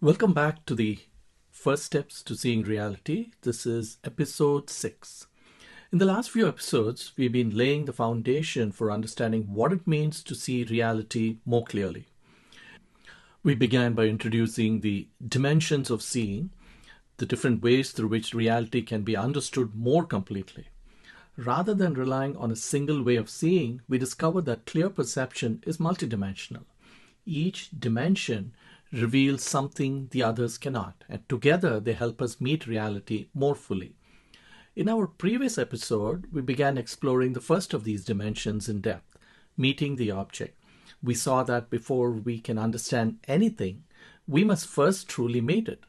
Welcome back to the First Steps to Seeing Reality. This is episode 6. In the last few episodes, we've been laying the foundation for understanding what it means to see reality more clearly. We began by introducing the dimensions of seeing, the different ways through which reality can be understood more completely. Rather than relying on a single way of seeing, we discovered that clear perception is multidimensional. Each dimension reveals something the others cannot, and together they help us meet reality more fully. In our previous episode, we began exploring the first of these dimensions in depth, meeting the object. We saw that before we can understand anything, we must first truly meet it.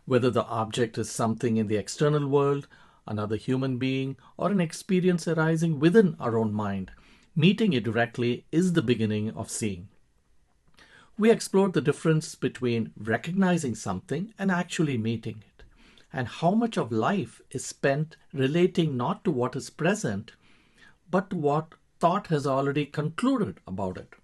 Whether the object is something in the external world, another human being, or an experience arising within our own mind, meeting it directly is the beginning of seeing. We explored the difference between recognizing something and actually meeting it, and how much of life is spent relating not to what is present, but to what thought has already concluded about it.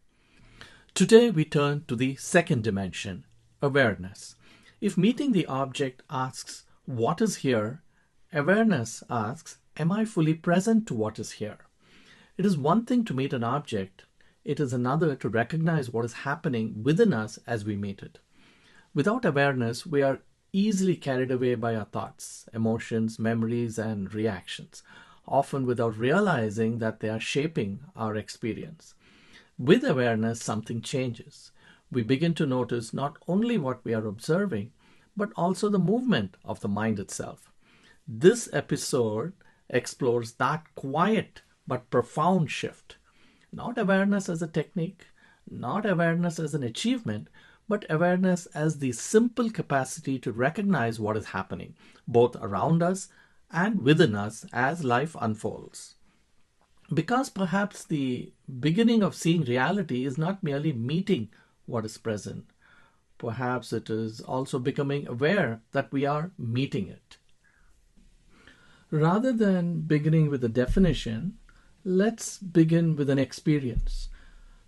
Today we turn to the second dimension, awareness. If meeting the object asks, what is here? Awareness asks, am I fully present to what is here? It is one thing to meet an object. It is another to recognize what is happening within us as we meet it. Without awareness, we are easily carried away by our thoughts, emotions, memories, and reactions, often without realizing that they are shaping our experience. With awareness, something changes. We begin to notice not only what we are observing, but also the movement of the mind itself. This episode explores that quiet but profound shift. Not awareness as a technique, not awareness as an achievement, but awareness as the simple capacity to recognize what is happening, both around us and within us as life unfolds. Because perhaps the beginning of seeing reality is not merely meeting what is present, perhaps it is also becoming aware that we are meeting it. Rather than beginning with a definition, let's begin with an experience.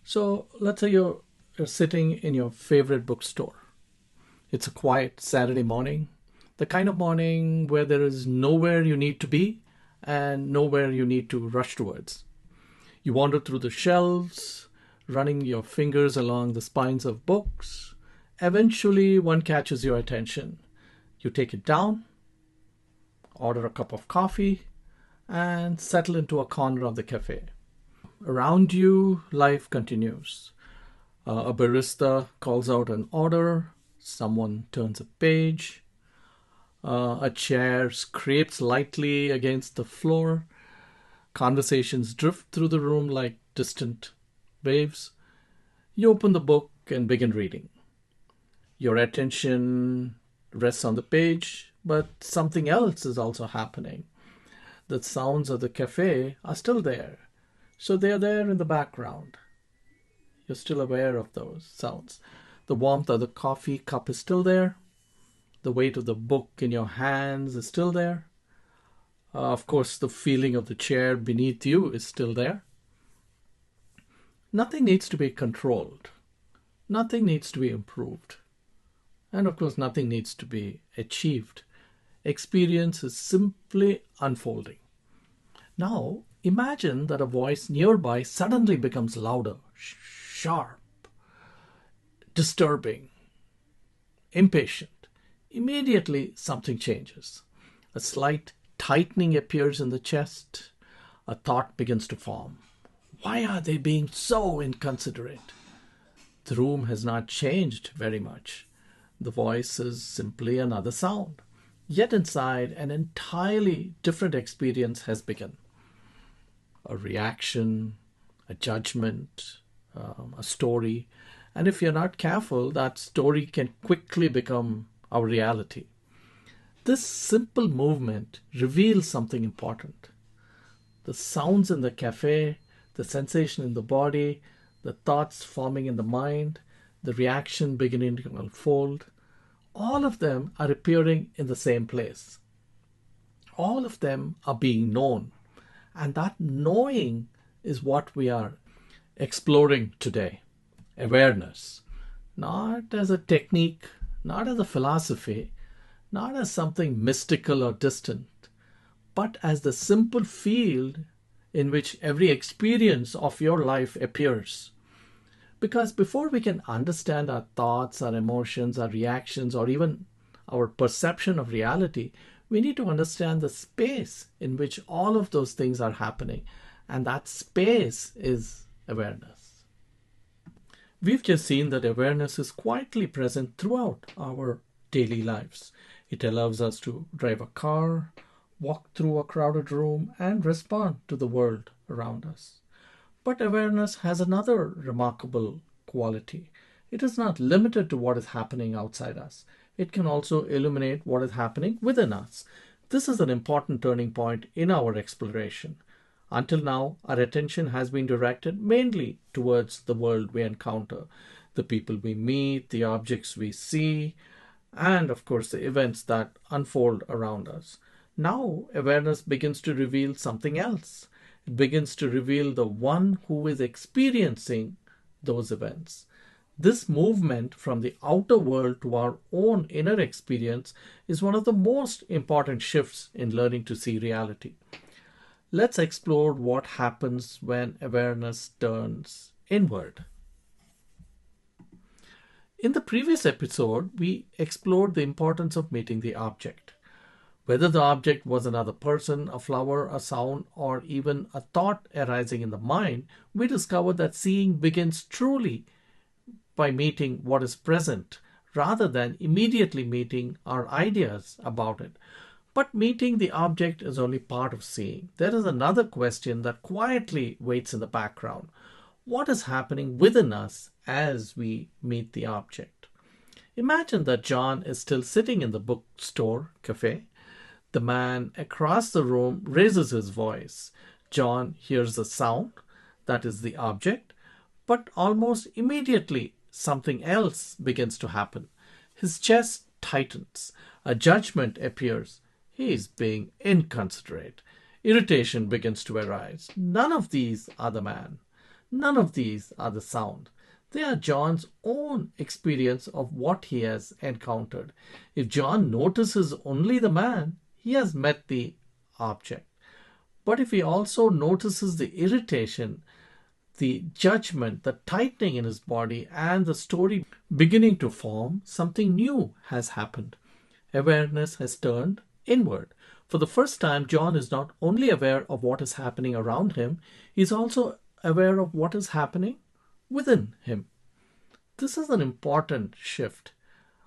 So let's say you're sitting in your favorite bookstore. It's a quiet Saturday morning, the kind of morning where there is nowhere you need to be and nowhere you need to rush towards. You wander through the shelves, running your fingers along the spines of books. Eventually, one catches your attention. You take it down, order a cup of coffee, and settle into a corner of the cafe. Around you, life continues. A barista calls out an order, someone turns a page, a chair scrapes lightly against the floor, conversations drift through the room like distant waves. You open the book and begin reading. Your attention rests on the page, but something else is also happening. The sounds of the cafe are still there. So they are there in the background. You're still aware of those sounds. The warmth of the coffee cup is still there. The weight of the book in your hands is still there. Of course, the feeling of the chair beneath you is still there. Nothing needs to be controlled. Nothing needs to be improved. And of course, nothing needs to be achieved. Experience is simply unfolding. Now, imagine that a voice nearby suddenly becomes louder, sharp, disturbing, impatient. Immediately, something changes. A slight tightening appears in the chest. A thought begins to form. Why are they being so inconsiderate? The room has not changed very much. The voice is simply another sound. Yet inside, an entirely different experience has begun. A reaction, a judgment, a story. And if you're not careful, that story can quickly become our reality. This simple movement reveals something important. The sounds in the cafe, the sensation in the body, the thoughts forming in the mind, the reaction beginning to unfold, all of them are appearing in the same place. All of them are being known. And that knowing is what we are exploring today. Awareness. Not as a technique, not as a philosophy, not as something mystical or distant, but as the simple field in which every experience of your life appears. Because before we can understand our thoughts, our emotions, our reactions, or even our perception of reality, we need to understand the space in which all of those things are happening. And that space is awareness. We've just seen that awareness is quietly present throughout our daily lives. It allows us to drive a car, walk through a crowded room, and respond to the world around us. But awareness has another remarkable quality. It is not limited to what is happening outside us. It can also illuminate what is happening within us. This is an important turning point in our exploration. Until now, our attention has been directed mainly towards the world we encounter, the people we meet, the objects we see, and of course the events that unfold around us. Now, awareness begins to reveal something else. It begins to reveal the one who is experiencing those events. This movement from the outer world to our own inner experience is one of the most important shifts in learning to see reality. Let's explore what happens when awareness turns inward. In the previous episode, we explored the importance of meeting the object. Whether the object was another person, a flower, a sound, or even a thought arising in the mind, we discovered that seeing begins truly by meeting what is present rather than immediately meeting our ideas about it. But meeting the object is only part of seeing. There is another question that quietly waits in the background. What is happening within us as we meet the object? Imagine that John is still sitting in the bookstore, café. The man across the room raises his voice. John hears a sound, that is the object, but almost immediately something else begins to happen. His chest tightens. A judgment appears. He is being inconsiderate. Irritation begins to arise. None of these are the man. None of these are the sound. They are John's own experience of what he has encountered. If John notices only the man, he has met the object. But if he also notices the irritation, the judgment, the tightening in his body, and the story beginning to form, something new has happened. Awareness has turned inward. For the first time, John is not only aware of what is happening around him, he is also aware of what is happening within him. This is an important shift.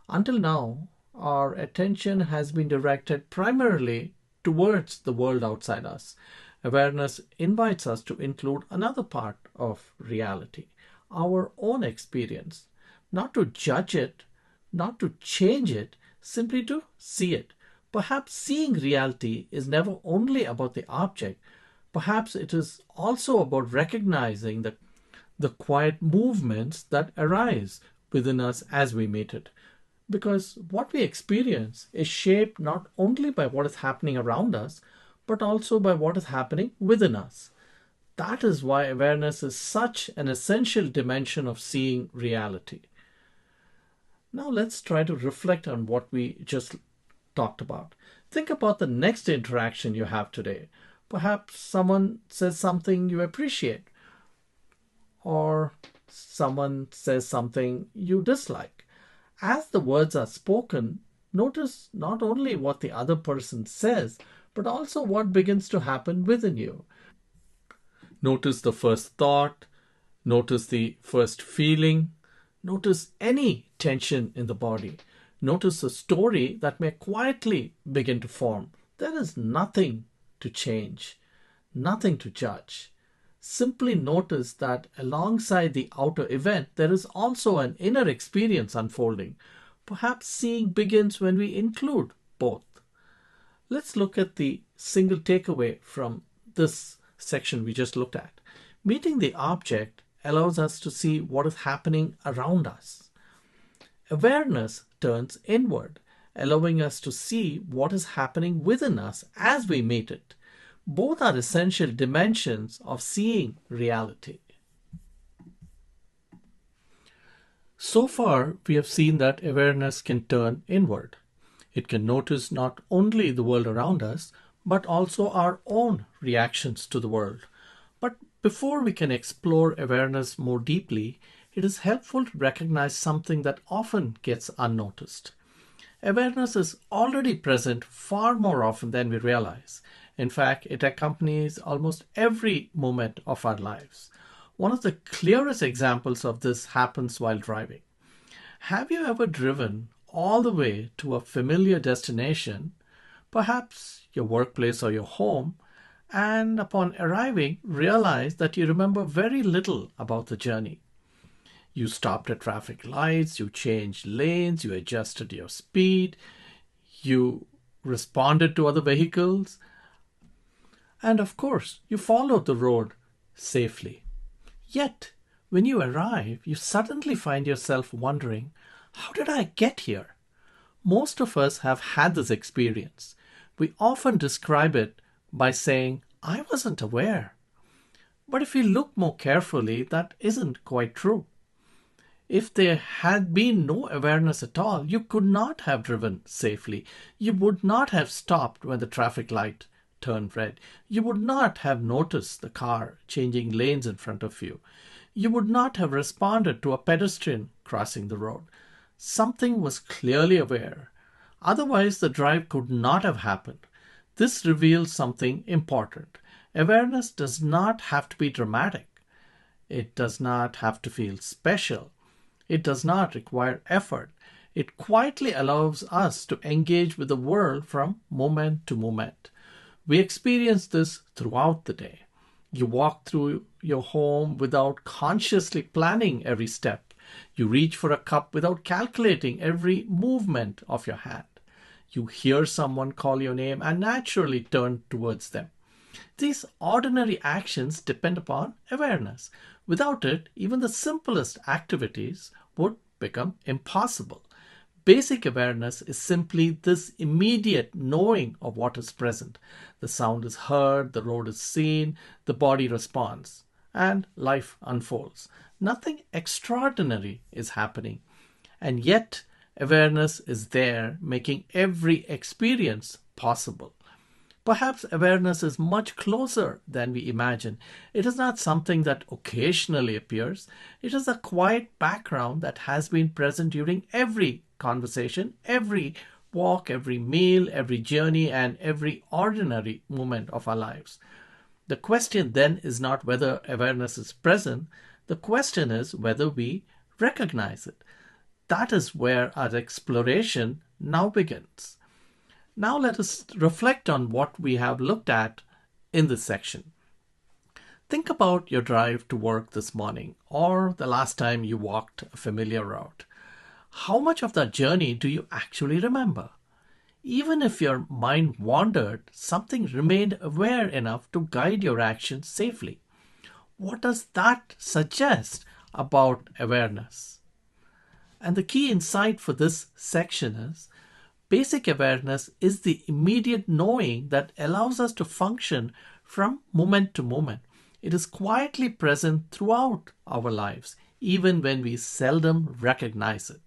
Until now, our attention has been directed primarily towards the world outside us. Awareness invites us to include another part of reality, our own experience, not to judge it, not to change it, simply to see it. Perhaps seeing reality is never only about the object. Perhaps it is also about recognizing the quiet movements that arise within us as we meet it. Because what we experience is shaped not only by what is happening around us, but also by what is happening within us. That is why awareness is such an essential dimension of seeing reality. Now let's try to reflect on what we just talked about. Think about the next interaction you have today. Perhaps someone says something you appreciate, or someone says something you dislike. As the words are spoken, notice not only what the other person says, but also what begins to happen within you. Notice the first thought, notice the first feeling, notice any tension in the body. Notice a story that may quietly begin to form. There is nothing to change, nothing to judge. Simply notice that alongside the outer event, there is also an inner experience unfolding. Perhaps seeing begins when we include both. Let's look at the single takeaway from this section we just looked at. Meeting the object allows us to see what is happening around us. Awareness turns inward, allowing us to see what is happening within us as we meet it. Both are essential dimensions of seeing reality. So far, we have seen that awareness can turn inward. It can notice not only the world around us, but also our own reactions to the world. But before we can explore awareness more deeply, it is helpful to recognize something that often gets unnoticed. Awareness is already present far more often than we realize. In fact, it accompanies almost every moment of our lives. One of the clearest examples of this happens while driving. Have you ever driven all the way to a familiar destination, perhaps your workplace or your home, and upon arriving realize that you remember very little about the journey? You stopped at traffic lights, you changed lanes, you adjusted your speed, you responded to other vehicles, and of course, you followed the road safely. Yet, when you arrive, you suddenly find yourself wondering, how did I get here? Most of us have had this experience. We often describe it by saying, I wasn't aware. But if you look more carefully, that isn't quite true. If there had been no awareness at all, you could not have driven safely. You would not have stopped when the traffic light turned red. You would not have noticed the car changing lanes in front of you. You would not have responded to a pedestrian crossing the road. Something was clearly aware. Otherwise, the drive could not have happened. This reveals something important. Awareness does not have to be dramatic. It does not have to feel special. It does not require effort. It quietly allows us to engage with the world from moment to moment. We experience this throughout the day. You walk through your home without consciously planning every step. You reach for a cup without calculating every movement of your hand. You hear someone call your name and naturally turn towards them. These ordinary actions depend upon awareness. Without it, even the simplest activities would become impossible. Basic awareness is simply this immediate knowing of what is present. The sound is heard, the road is seen, the body responds, and life unfolds. Nothing extraordinary is happening. And yet, awareness is there, making every experience possible. Perhaps awareness is much closer than we imagine. It is not something that occasionally appears. It is a quiet background that has been present during every conversation, every walk, every meal, every journey, and every ordinary moment of our lives. The question then is not whether awareness is present. The question is whether we recognize it. That is where our exploration now begins. Now let us reflect on what we have looked at in this section. Think about your drive to work this morning or the last time you walked a familiar route. How much of that journey do you actually remember? Even if your mind wandered, something remained aware enough to guide your actions safely. What does that suggest about awareness? And the key insight for this section is basic awareness is the immediate knowing that allows us to function from moment to moment. It is quietly present throughout our lives, even when we seldom recognize it.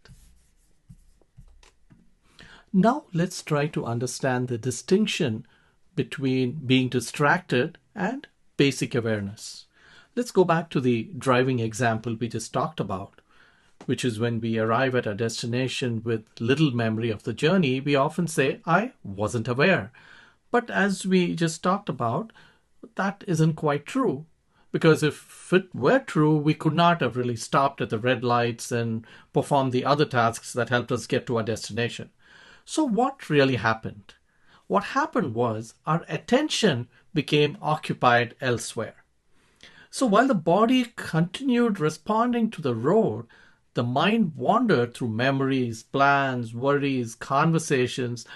Now let's try to understand the distinction between being distracted and basic awareness. Let's go back to the driving example we just talked about, which is when we arrive at a destination with little memory of the journey, we often say, I wasn't aware. But as we just talked about, that isn't quite true. Because if it were true, we could not have really stopped at the red lights and performed the other tasks that helped us get to our destination. So what really happened? What happened was our attention became occupied elsewhere. So while the body continued responding to the road, the mind wandered through memories, plans, worries, conversations,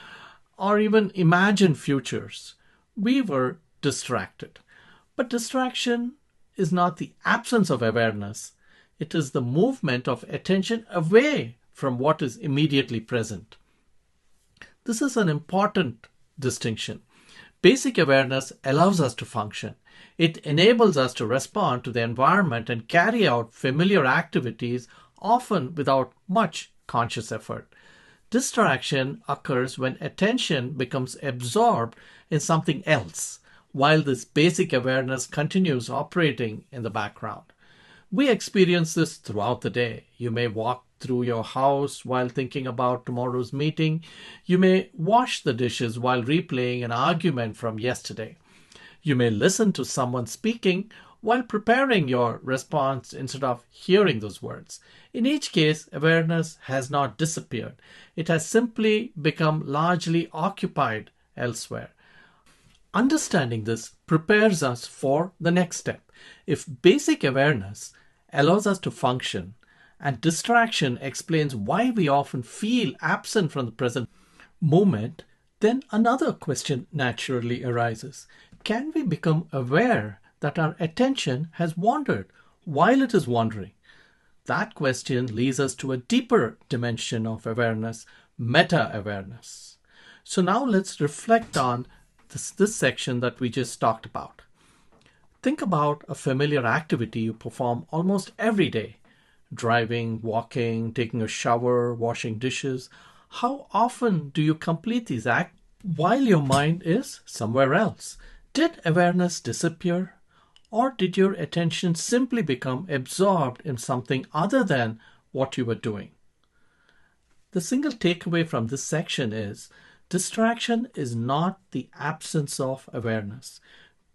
or even imagined futures. We were distracted. But distraction is not the absence of awareness. It is the movement of attention away from what is immediately present. This is an important distinction. Basic awareness allows us to function. It enables us to respond to the environment and carry out familiar activities often without much conscious effort. Distraction occurs when attention becomes absorbed in something else, while this basic awareness continues operating in the background. We experience this throughout the day. You may walk through your house while thinking about tomorrow's meeting. You may wash the dishes while replaying an argument from yesterday. You may listen to someone speaking while preparing your response instead of hearing those words. In each case, awareness has not disappeared. It has simply become largely occupied elsewhere. Understanding this prepares us for the next step. If basic awareness allows us to function, and distraction explains why we often feel absent from the present moment, then another question naturally arises. Can we become aware that our attention has wandered while it is wandering? That question leads us to a deeper dimension of awareness, meta-awareness. So now let's reflect on this section that we just talked about. Think about a familiar activity you perform almost every day. Driving, walking, taking a shower, washing dishes. How often do you complete these acts while your mind is somewhere else? Did awareness disappear? Or did your attention simply become absorbed in something other than what you were doing? The single takeaway from this section is distraction is not the absence of awareness.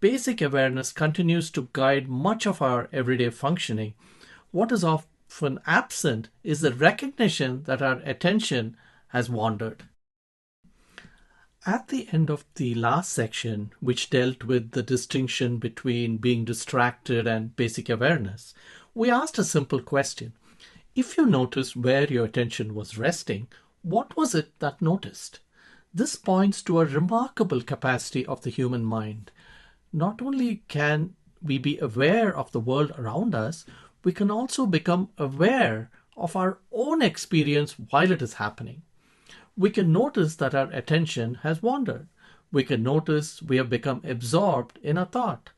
Basic awareness continues to guide much of our everyday functioning. What is often absent is the recognition that our attention has wandered. At the end of the last section, which dealt with the distinction between being distracted and basic awareness, we asked a simple question. If you noticed where your attention was resting, what was it that noticed? This points to a remarkable capacity of the human mind. Not only can we be aware of the world around us, we can also become aware of our own experience while it is happening. We can notice that our attention has wandered. We can notice we have become absorbed in a thought.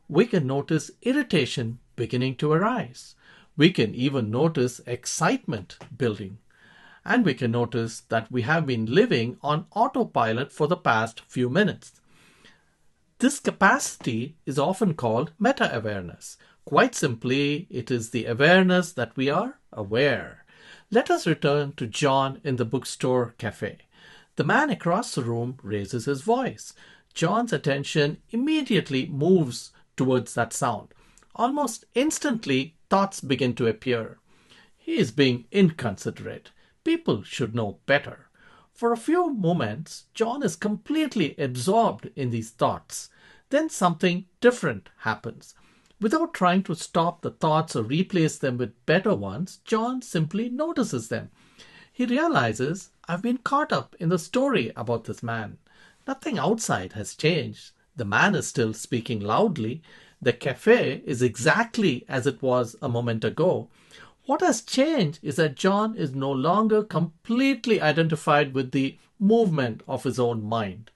We can notice irritation beginning to arise. We can even notice excitement building. And we can notice that we have been living on autopilot for the past few minutes. This capacity is often called meta-awareness. Quite simply, it is the awareness that we are aware. Let us return to John in the bookstore café. The man across the room raises his voice. John's attention immediately moves towards that sound. Almost instantly, thoughts begin to appear. He is being inconsiderate. People should know better. For a few moments, John is completely absorbed in these thoughts. Then something different happens. Without trying to stop the thoughts or replace them with better ones, John simply notices them. He realizes, I've been caught up in the story about this man. Nothing outside has changed. The man is still speaking loudly. The cafe is exactly as it was a moment ago. What has changed is that John is no longer completely identified with the movement of his own mind.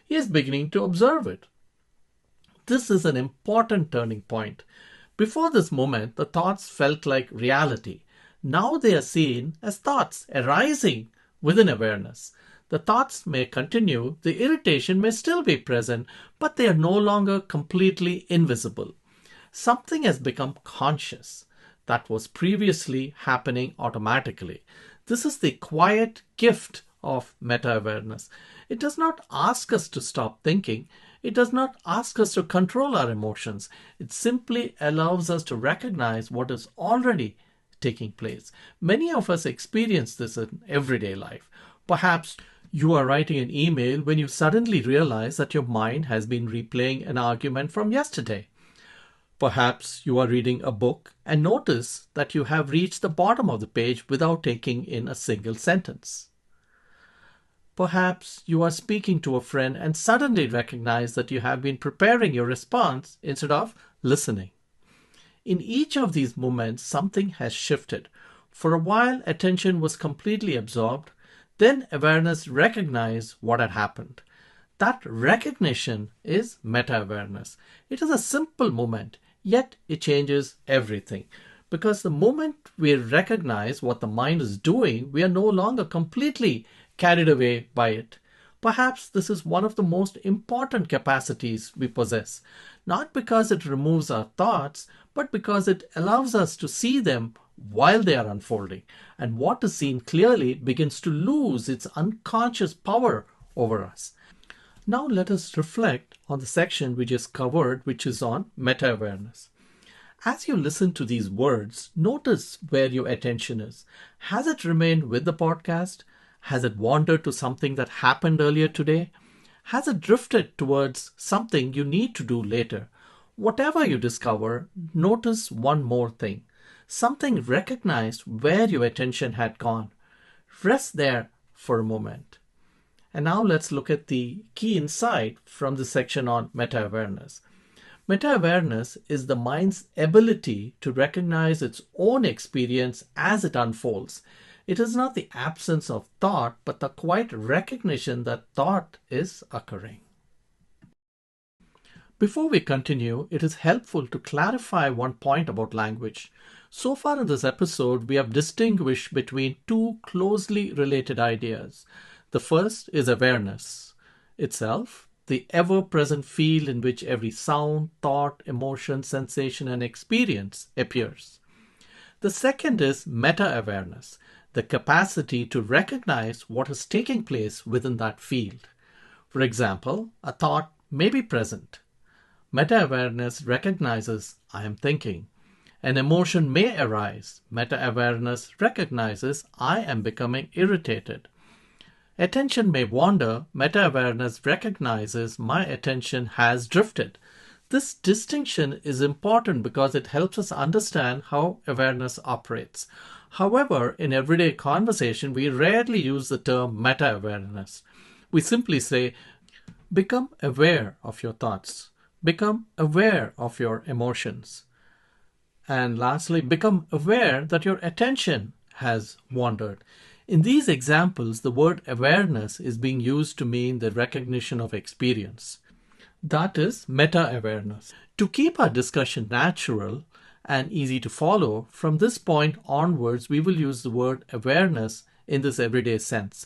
He is beginning to observe it. This is an important turning point. Before this moment, the thoughts felt like reality. Now they are seen as thoughts arising within awareness. The thoughts may continue, the irritation may still be present, but they are no longer completely invisible. Something has become conscious that was previously happening automatically. This is the quiet gift of meta-awareness. It does not ask us to stop thinking. It does not ask us to control our emotions. It simply allows us to recognize what is already taking place. Many of us experience this in everyday life. Perhaps you are writing an email when you suddenly realize that your mind has been replaying an argument from yesterday. Perhaps you are reading a book and notice that you have reached the bottom of the page without taking in a single sentence. Perhaps you are speaking to a friend and suddenly recognize that you have been preparing your response instead of listening. In each of these moments, something has shifted. For a while, attention was completely absorbed. Then awareness recognized what had happened. That recognition is meta-awareness. It is a simple moment, yet it changes everything. because the moment we recognize what the mind is doing, we are no longer completely carried away by it. Perhaps this is one of the most important capacities we possess, not because it removes our thoughts, but because it allows us to see them while they are unfolding. And what is seen clearly begins to lose its unconscious power over us. Now let us reflect on the section we just covered, which is on meta-awareness. As you listen to these words, notice where your attention is. Has it remained with the podcast? Has it wandered to something that happened earlier today? Has it drifted towards something you need to do later? Whatever you discover, notice one more thing. Something recognized where your attention had gone. Rest there for a moment. And now let's look at the key insight from the section on meta-awareness. Meta-awareness is the mind's ability to recognize its own experience as it unfolds. It is not the absence of thought, but the quiet recognition that thought is occurring. Before we continue, it is helpful to clarify one point about language. So far in this episode, we have distinguished between two closely related ideas. The first is awareness itself, the ever-present field in which every sound, thought, emotion, sensation, and experience appears. The second is meta-awareness, the capacity to recognize what is taking place within that field. For example, a thought may be present. Meta-awareness recognizes, I am thinking. An emotion may arise. Meta-awareness recognizes, I am becoming irritated. Attention may wander. Meta-awareness recognizes, my attention has drifted. This distinction is important because it helps us understand how awareness operates. However, in everyday conversation, we rarely use the term meta-awareness. We simply say, become aware of your thoughts. Become aware of your emotions. And lastly, become aware that your attention has wandered. In these examples, the word awareness is being used to mean the recognition of experience. That is meta-awareness. To keep our discussion natural and easy to follow, from this point onwards, we will use the word awareness in this everyday sense.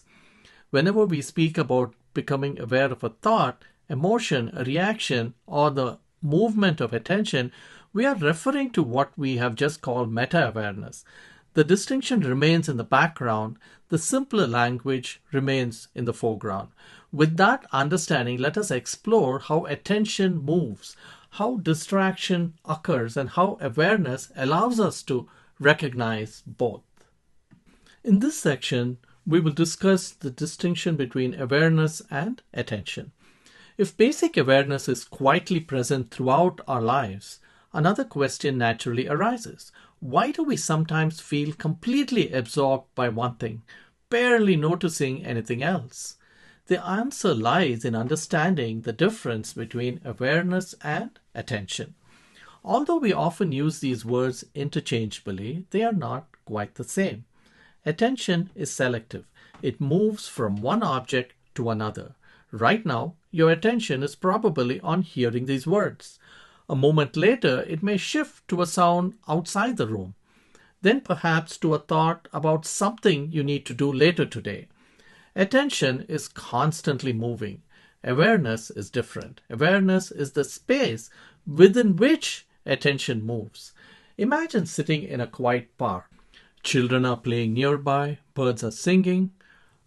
Whenever we speak about becoming aware of a thought, emotion, a reaction, or the movement of attention, we are referring to what we have just called meta-awareness. The distinction remains in the background, the simpler language remains in the foreground. With that understanding, let us explore how attention moves, how distraction occurs, and how awareness allows us to recognize both. In this section, we will discuss the distinction between awareness and attention. If basic awareness is quietly present throughout our lives, another question naturally arises. Why do we sometimes feel completely absorbed by one thing, barely noticing anything else? The answer lies in understanding the difference between awareness and attention. Although we often use these words interchangeably, they are not quite the same. Attention is selective. It moves from one object to another. Right now, your attention is probably on hearing these words. A moment later, it may shift to a sound outside the room, then perhaps to a thought about something you need to do later today. Attention is constantly moving. Awareness is different. Awareness is the space within which attention moves. Imagine sitting in a quiet park. Children are playing nearby, birds are singing,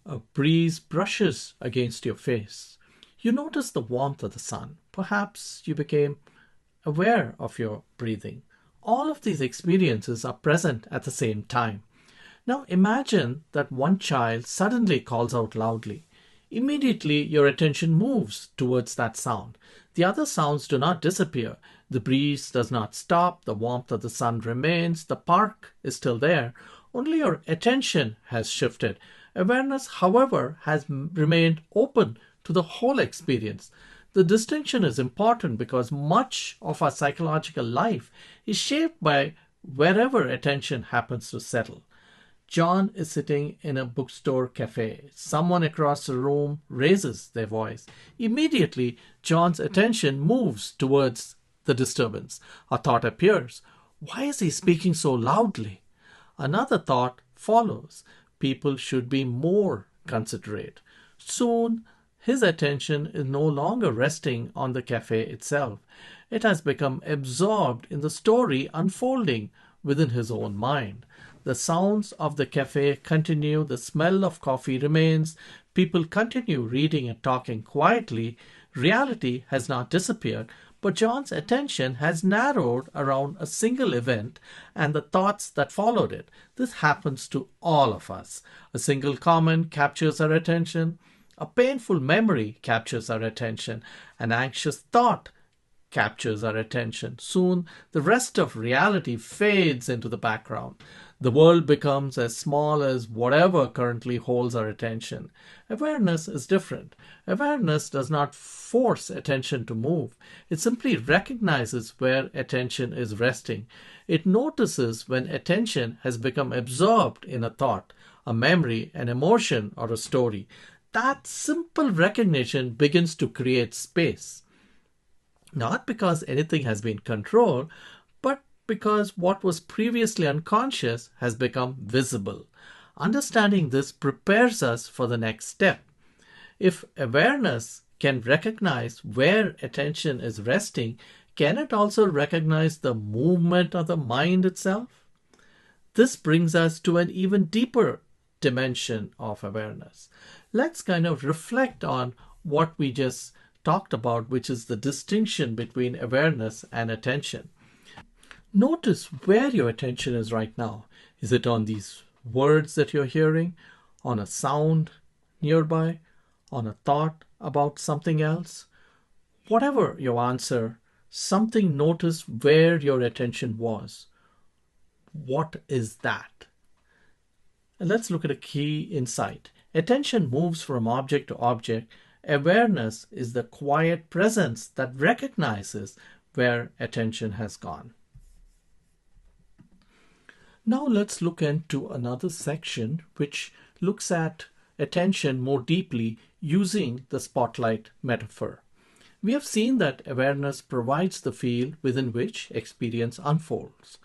a breeze brushes against your face. You notice the warmth of the sun. Perhaps you became aware of your breathing. All of these experiences are present at the same time. Now imagine that one child suddenly calls out loudly. Immediately your attention moves towards that sound. The other sounds do not disappear. The breeze does not stop. The warmth of the sun remains. The park is still there. Only your attention has shifted. Awareness, however, has remained open to the whole experience. The distinction is important because much of our psychological life is shaped by wherever attention happens to settle. John is sitting in a bookstore café. Someone across the room raises their voice. Immediately, John's attention moves towards the disturbance. A thought appears. Why is he speaking so loudly? Another thought follows. People should be more considerate. Soon, his attention is no longer resting on the cafe itself. It has become absorbed in the story unfolding within his own mind. The sounds of the cafe continue, the smell of coffee remains, people continue reading and talking quietly. Reality has not disappeared, but John's attention has narrowed around a single event and the thoughts that followed it. This happens to all of us. A single comment captures our attention, a painful memory captures our attention, an anxious thought captures our attention. Soon, the rest of reality fades into the background. The world becomes as small as whatever currently holds our attention. Awareness is different. Awareness does not force attention to move. It simply recognizes where attention is resting. It notices when attention has become absorbed in a thought, a memory, an emotion, or a story. That simple recognition begins to create space. Not because anything has been controlled, but because what was previously unconscious has become visible. Understanding this prepares us for the next step. If awareness can recognize where attention is resting, can it also recognize the movement of the mind itself? This brings us to an even deeper dimension of awareness. Let's kind of reflect on what we just talked about, which is the distinction between awareness and attention. Notice where your attention is right now. Is it on these words that you're hearing, on a sound nearby, on a thought about something else? Whatever your answer, something notice where your attention was. What is that? And let's look at a key insight. Attention moves from object to object. Awareness is the quiet presence that recognizes where attention has gone. Now let's look into another section which looks at attention more deeply using the spotlight metaphor. We have seen that awareness provides the field within which experience unfolds.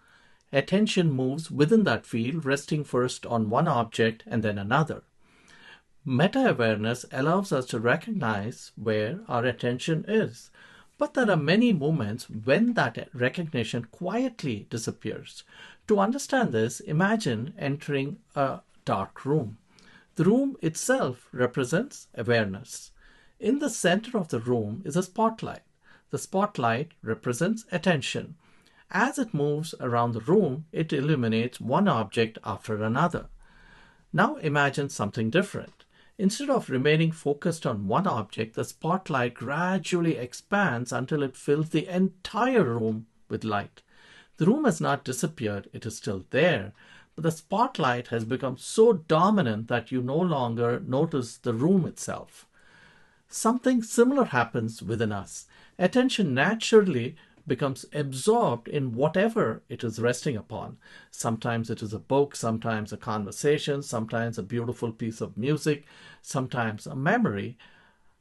Attention moves within that field, resting first on one object and then another. Meta-awareness allows us to recognize where our attention is. But there are many moments when that recognition quietly disappears. To understand this, imagine entering a dark room. The room itself represents awareness. In the center of the room is a spotlight. The spotlight represents attention. As it moves around the room, it illuminates one object after another. Now imagine something different. Instead of remaining focused on one object, the spotlight gradually expands until it fills the entire room with light. The room has not disappeared, it is still there, but the spotlight has become so dominant that you no longer notice the room itself. Something similar happens within us. Attention naturally becomes absorbed in whatever it is resting upon. Sometimes it is a book, sometimes a conversation, sometimes a beautiful piece of music, sometimes a memory,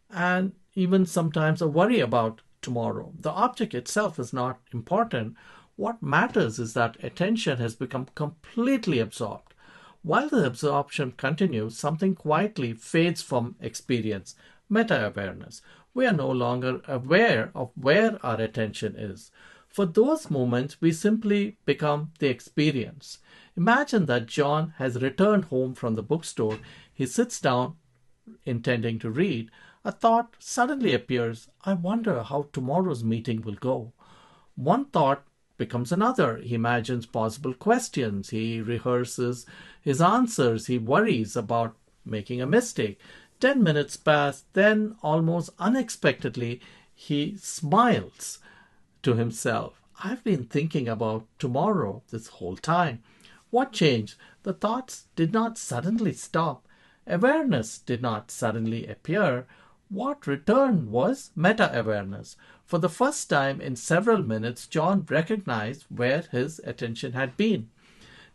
and even sometimes a worry about tomorrow. The object itself is not important. What matters is that attention has become completely absorbed. While the absorption continues, something quietly fades from experience, meta-awareness. We are no longer aware of where our attention is. For those moments, we simply become the experience. Imagine that John has returned home from the bookstore. He sits down, intending to read. A thought suddenly appears. I wonder how tomorrow's meeting will go. One thought becomes another. He imagines possible questions. He rehearses his answers. He worries about making a mistake. 10 minutes pass, then almost unexpectedly, he smiles to himself. I've been thinking about tomorrow this whole time. What changed? The thoughts did not suddenly stop. Awareness did not suddenly appear. What returned was meta-awareness. For the first time in several minutes, John recognized where his attention had been.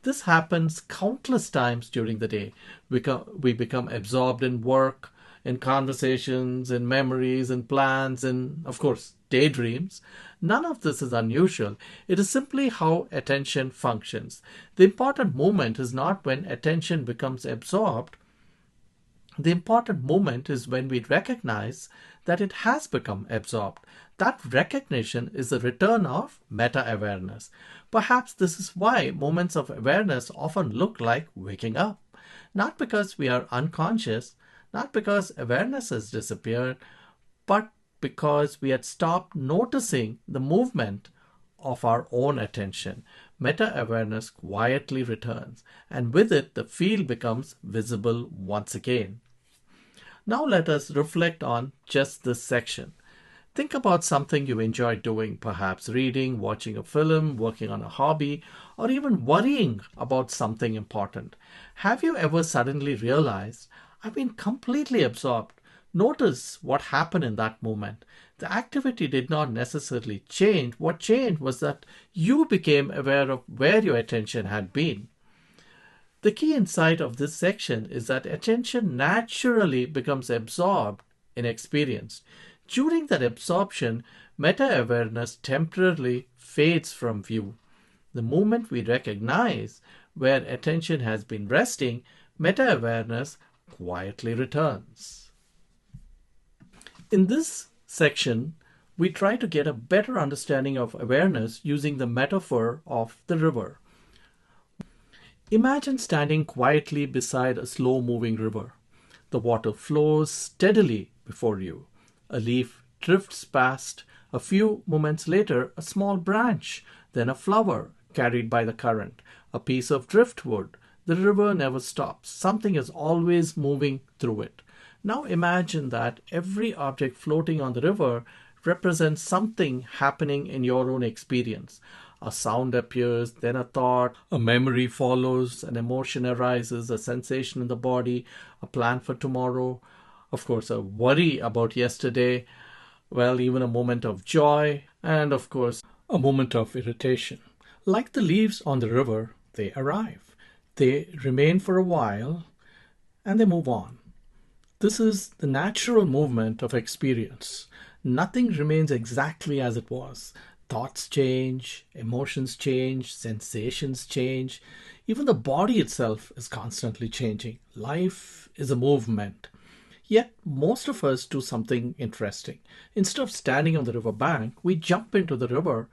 This happens countless times during the day. We become absorbed in work, in conversations, in memories, in plans, in, of course, daydreams. None of this is unusual. It is simply how attention functions. The important moment is not when attention becomes absorbed. The important moment is when we recognize that it has become absorbed. That recognition is the return of meta awareness. Perhaps this is why moments of awareness often look like waking up. Not because we are unconscious, not because awareness has disappeared, but because we had stopped noticing the movement of our own attention. Meta awareness quietly returns, and with it, the field becomes visible once again. Now let us reflect on just this section. Think about something you enjoy doing, perhaps reading, watching a film, working on a hobby, or even worrying about something important. Have you ever suddenly realized, I've been completely absorbed? Notice what happened in that moment. The activity did not necessarily change. What changed was that you became aware of where your attention had been. The key insight of this section is that attention naturally becomes absorbed in experience. During that absorption, meta awareness temporarily fades from view. The moment we recognize where attention has been resting, meta awareness quietly returns. In this section, we try to get a better understanding of awareness using the metaphor of the river. Imagine standing quietly beside a slow-moving river. The water flows steadily before you. A leaf drifts past. A few moments later, a small branch, then a flower carried by the current, a piece of driftwood. The river never stops. Something is always moving through it. Now imagine that every object floating on the river represents something happening in your own experience. A sound appears, then a thought, a memory follows, an emotion arises, a sensation in the body, a plan for tomorrow, of course, a worry about yesterday, well, even a moment of joy, and of course, a moment of irritation. Like the leaves on the river, they arrive. They remain for a while, and they move on. This is the natural movement of experience. Nothing remains exactly as it was. Thoughts change, emotions change, sensations change. Even the body itself is constantly changing. Life is a movement. Yet, most of us do something interesting. Instead of standing on the river bank, we jump into the river.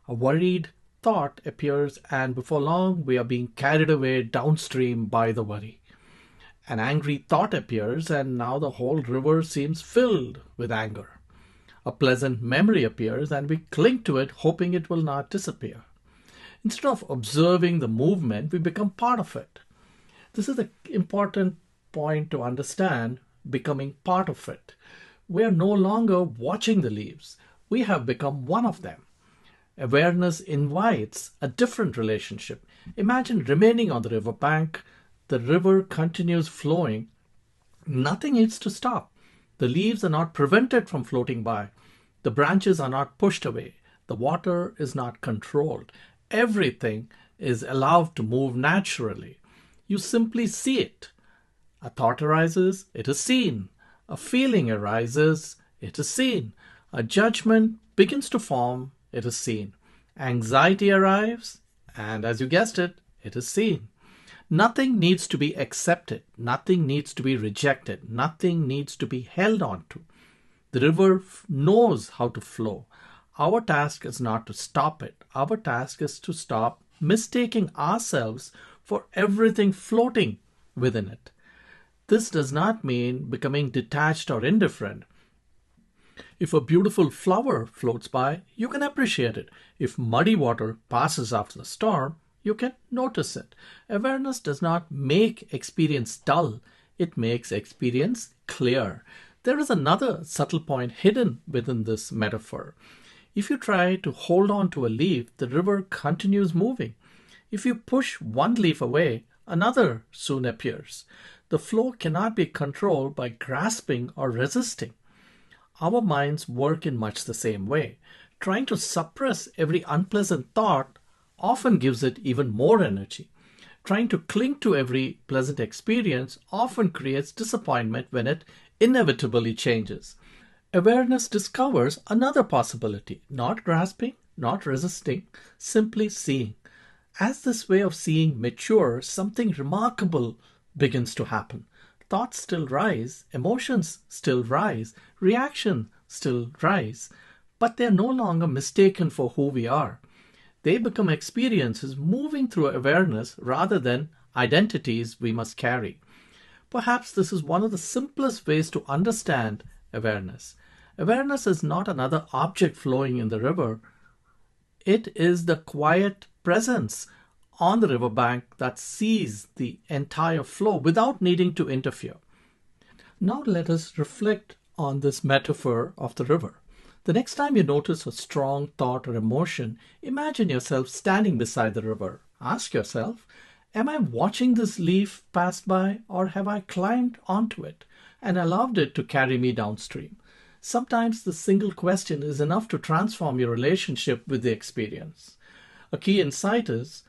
A worried thought appears, and before long, we are being carried away downstream by the worry. An angry thought appears, and now the whole river seems filled with anger. A pleasant memory appears, and we cling to it, hoping it will not disappear. Instead of observing the movement, we become part of it. This is the important point to understand, becoming part of it. We are no longer watching the leaves. We have become one of them. Awareness invites a different relationship. Imagine remaining on the river bank. The river continues flowing. Nothing needs to stop. The leaves are not prevented from floating by. The branches are not pushed away. The water is not controlled. Everything is allowed to move naturally. You simply see it. A thought arises, it is seen. A feeling arises, it is seen. A judgment begins to form, it is seen. Anxiety arrives, and as you guessed it, it is seen. Nothing needs to be accepted. Nothing needs to be rejected. Nothing needs to be held on to. The river knows how to flow. Our task is not to stop it. Our task is to stop mistaking ourselves for everything floating within it. This does not mean becoming detached or indifferent. If a beautiful flower floats by, you can appreciate it. If muddy water passes after the storm, you can notice it. Awareness does not make experience dull. It makes experience clear. There is another subtle point hidden within this metaphor. If you try to hold on to a leaf, the river continues moving. If you push one leaf away, another soon appears. The flow cannot be controlled by grasping or resisting. Our minds work in much the same way. Trying to suppress every unpleasant thought often gives it even more energy. Trying to cling to every pleasant experience often creates disappointment when it inevitably changes. Awareness discovers another possibility, not grasping, not resisting, simply seeing. As this way of seeing matures, something remarkable begins to happen. Thoughts still rise, emotions still rise, reaction still rise, but they're no longer mistaken for who we are. They become experiences moving through awareness rather than identities we must carry. Perhaps this is one of the simplest ways to understand awareness. Awareness is not another object flowing in the river. It is the quiet presence on the riverbank that sees the entire flow without needing to interfere. Now let us reflect on this metaphor of the river. The next time you notice a strong thought or emotion, imagine yourself standing beside the river. Ask yourself, am I watching this leaf pass by, or have I climbed onto it and allowed it to carry me downstream? Sometimes the single question is enough to transform your relationship with the experience. A key insight is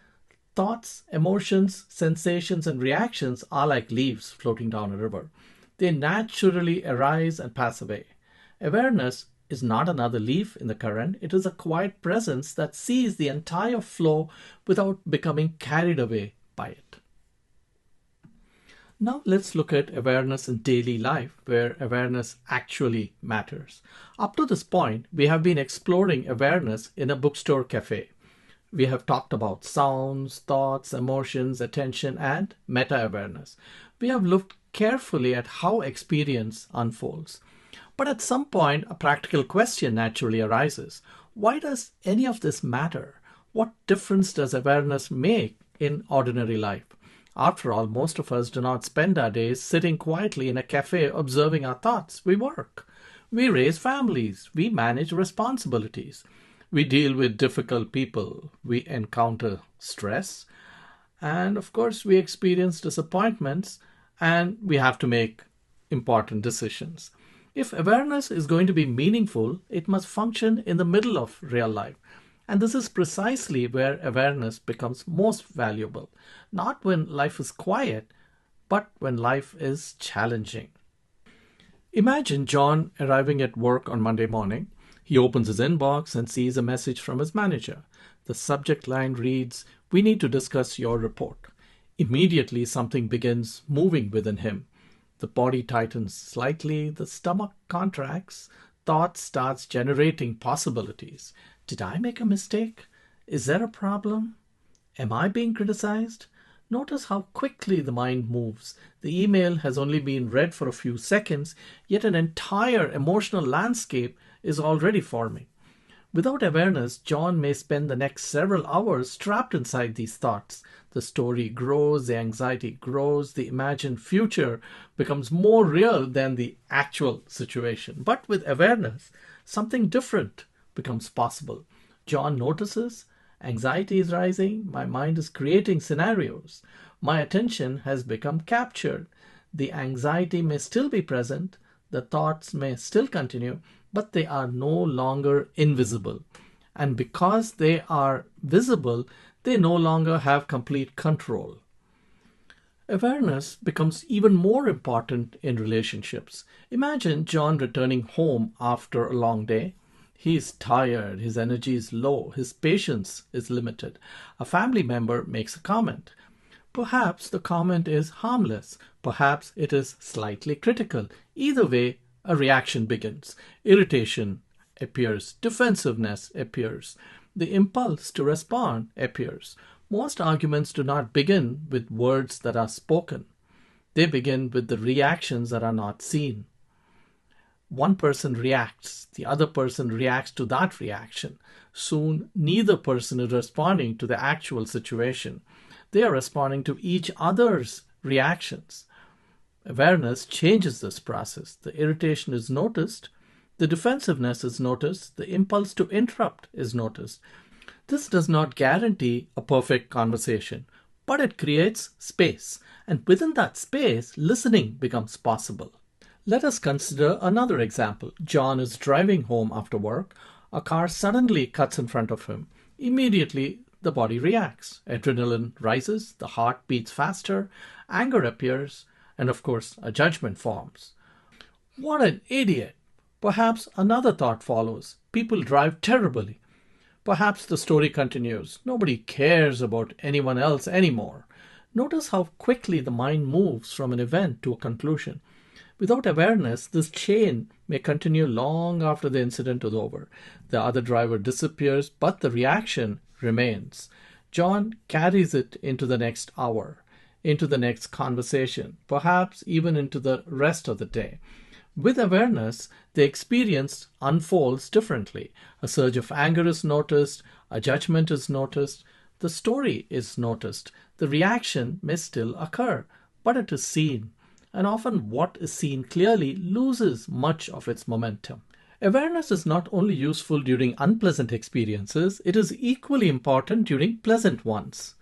thoughts, emotions, sensations, and reactions are like leaves floating down a river. They naturally arise and pass away. Awareness is not another leaf in the current. It is a quiet presence that sees the entire flow without becoming carried away by it. Now let's look at awareness in daily life, where awareness actually matters. Up to this point, we have been exploring awareness in a bookstore cafe. We have talked about sounds, thoughts, emotions, attention, and meta-awareness. We have looked carefully at how experience unfolds. But at some point, a practical question naturally arises. Why does any of this matter? What difference does awareness make in ordinary life? After all, most of us do not spend our days sitting quietly in a cafe observing our thoughts. We work. We raise families. We manage responsibilities. We deal with difficult people. We encounter stress. And of course, we experience disappointments, and we have to make important decisions. If awareness is going to be meaningful, it must function in the middle of real life. And this is precisely where awareness becomes most valuable. Not when life is quiet, but when life is challenging. Imagine John arriving at work on Monday morning. He opens his inbox and sees a message from his manager. The subject line reads, "We need to discuss your report." Immediately, something begins moving within him. The body tightens slightly, the stomach contracts, thought starts generating possibilities. Did I make a mistake? Is there a problem? Am I being criticized? Notice how quickly the mind moves. The email has only been read for a few seconds, yet an entire emotional landscape is already forming. Without awareness, John may spend the next several hours trapped inside these thoughts. The story grows, the anxiety grows, the imagined future becomes more real than the actual situation. But with awareness, something different becomes possible. John notices, anxiety is rising, my mind is creating scenarios. My attention has become captured. The anxiety may still be present, the thoughts may still continue, but they are no longer invisible. And because they are visible, they no longer have complete control. Awareness becomes even more important in relationships. Imagine John returning home after a long day. He is tired, his energy is low, his patience is limited. A family member makes a comment. Perhaps the comment is harmless. Perhaps it is slightly critical. Either way, a reaction begins. Irritation appears. Defensiveness appears. The impulse to respond appears. Most arguments do not begin with words that are spoken. They begin with the reactions that are not seen. One person reacts, the other person reacts to that reaction. Soon, neither person is responding to the actual situation. They are responding to each other's reactions. Awareness changes this process. The irritation is noticed, the defensiveness is noticed, the impulse to interrupt is noticed. This does not guarantee a perfect conversation, but it creates space, and within that space, listening becomes possible. Let us consider another example. John is driving home after work. A car suddenly cuts in front of him. Immediately, the body reacts. Adrenaline rises, the heart beats faster, anger appears, and of course, a judgment forms. What an idiot! Perhaps another thought follows. People drive terribly. Perhaps the story continues. Nobody cares about anyone else anymore. Notice how quickly the mind moves from an event to a conclusion. Without awareness, this chain may continue long after the incident is over. The other driver disappears, but the reaction remains. John carries it into the next hour, into the next conversation, perhaps even into the rest of the day. With awareness, the experience unfolds differently. A surge of anger is noticed, a judgment is noticed, the story is noticed. The reaction may still occur, but it is seen. And often what is seen clearly loses much of its momentum. Awareness is not only useful during unpleasant experiences, it is equally important during pleasant ones.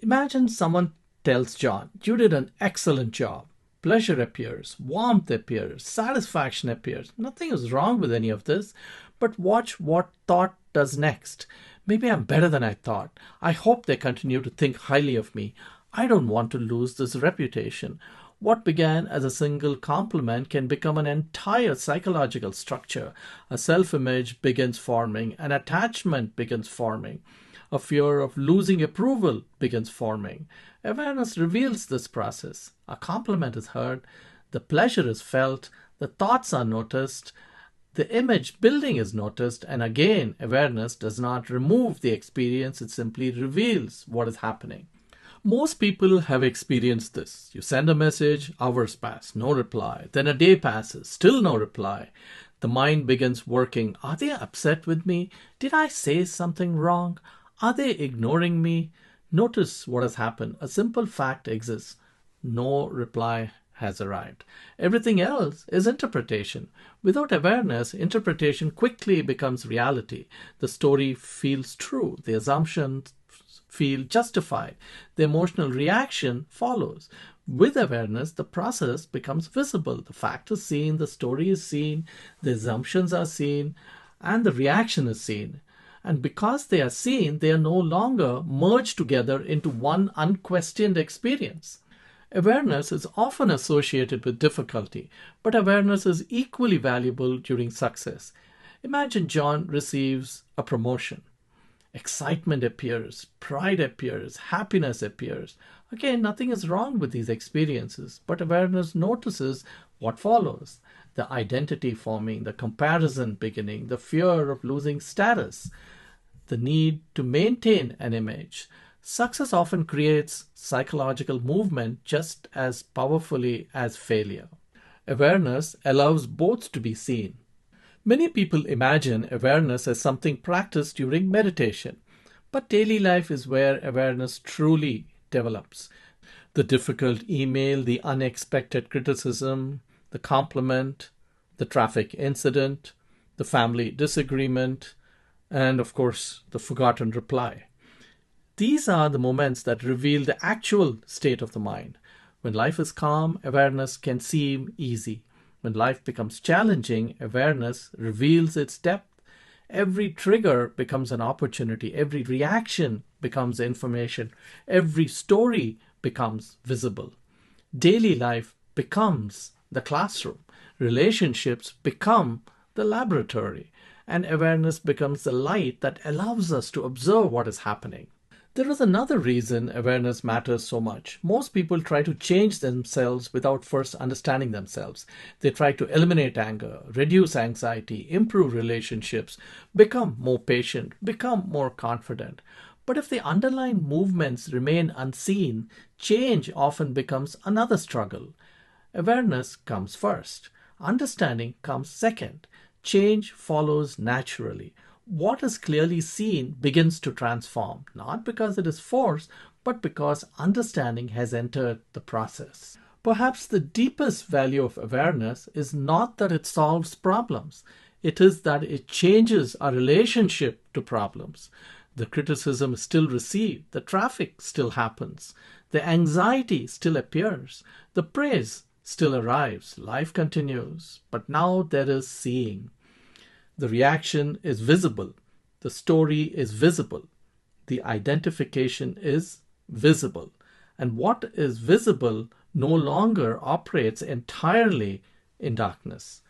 Imagine someone tells John, "You did an excellent job." Pleasure appears, warmth appears, satisfaction appears. Nothing is wrong with any of this, but watch what thought does next. Maybe I'm better than I thought. I hope they continue to think highly of me. I don't want to lose this reputation. What began as a single compliment can become an entire psychological structure. A self-image begins forming, an attachment begins forming. A fear of losing approval begins forming. Awareness reveals this process. A compliment is heard, the pleasure is felt, the thoughts are noticed, the image building is noticed, and again, awareness does not remove the experience, it simply reveals what is happening. Most people have experienced this. You send a message, hours pass, no reply. Then a day passes, still no reply. The mind begins working. Are they upset with me? Did I say something wrong? Are they ignoring me? Notice what has happened. A simple fact exists. No reply has arrived. Everything else is interpretation. Without awareness, interpretation quickly becomes reality. The story feels true. The assumptions feel justified. The emotional reaction follows. With awareness, the process becomes visible. The fact is seen, the story is seen, the assumptions are seen, and the reaction is seen. And because they are seen, they are no longer merged together into one unquestioned experience. Awareness is often associated with difficulty, but awareness is equally valuable during success. Imagine John receives a promotion. Excitement appears, pride appears, happiness appears. Again, nothing is wrong with these experiences, but awareness notices what follows. The identity forming, the comparison beginning, the fear of losing status, the need to maintain an image. Success often creates psychological movement just as powerfully as failure. Awareness allows both to be seen. Many people imagine awareness as something practiced during meditation, but daily life is where awareness truly develops. The difficult email, the unexpected criticism, the compliment, the traffic incident, the family disagreement, and of course, the forgotten reply. These are the moments that reveal the actual state of the mind. When life is calm, awareness can seem easy. When life becomes challenging, awareness reveals its depth. Every trigger becomes an opportunity. Every reaction becomes information. Every story becomes visible. Daily life becomes the classroom. Relationships become the laboratory. And awareness becomes the light that allows us to observe what is happening. There is another reason awareness matters so much. Most people try to change themselves without first understanding themselves. They try to eliminate anger, reduce anxiety, improve relationships, become more patient, become more confident. But if the underlying movements remain unseen, change often becomes another struggle. Awareness comes first. Understanding comes second. Change follows naturally. What is clearly seen begins to transform, not because it is forced, but because understanding has entered the process. Perhaps the deepest value of awareness is not that it solves problems. It is that it changes our relationship to problems. The criticism is still received, the traffic still happens, the anxiety still appears, the praise still arrives, life continues, but now there is seeing. The reaction is visible. The story is visible. the identification is visible. And what is visible no longer operates entirely in darkness.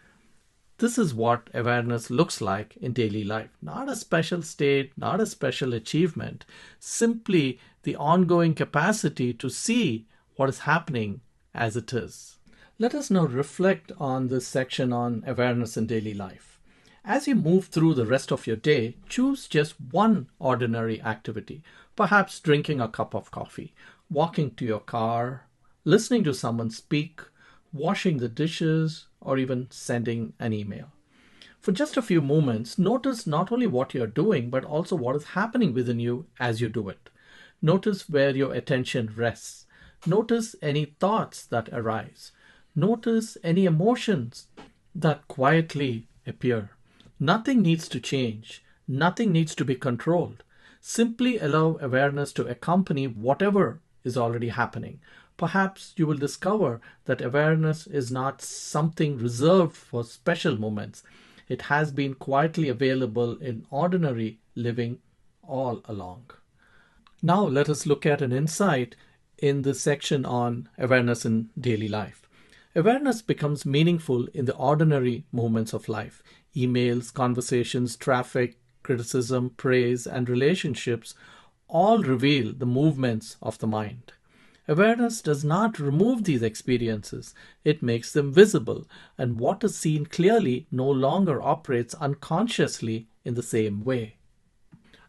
This is what awareness looks like in daily life. Not a special state, not a special achievement, simply the ongoing capacity to see what is happening as it is. Let us now reflect on this section on awareness in daily life. As you move through the rest of your day, choose just one ordinary activity, perhaps drinking a cup of coffee, walking to your car, listening to someone speak, washing the dishes, or even sending an email. For just a few moments, notice not only what you're doing, but also what is happening within you as you do it. Notice where your attention rests. Notice any thoughts that arise. Notice any emotions that quietly appear. Nothing needs to change. Nothing needs to be controlled. Simply allow awareness to accompany whatever is already happening. Perhaps you will discover that awareness is not something reserved for special moments. It has been quietly available in ordinary living all along. Now let us look at an insight in this section on awareness in daily life. Awareness becomes meaningful in the ordinary moments of life. Emails, conversations, traffic, criticism, praise, and relationships all reveal the movements of the mind. Awareness does not remove these experiences, it makes them visible, and what is seen clearly no longer operates unconsciously in the same way.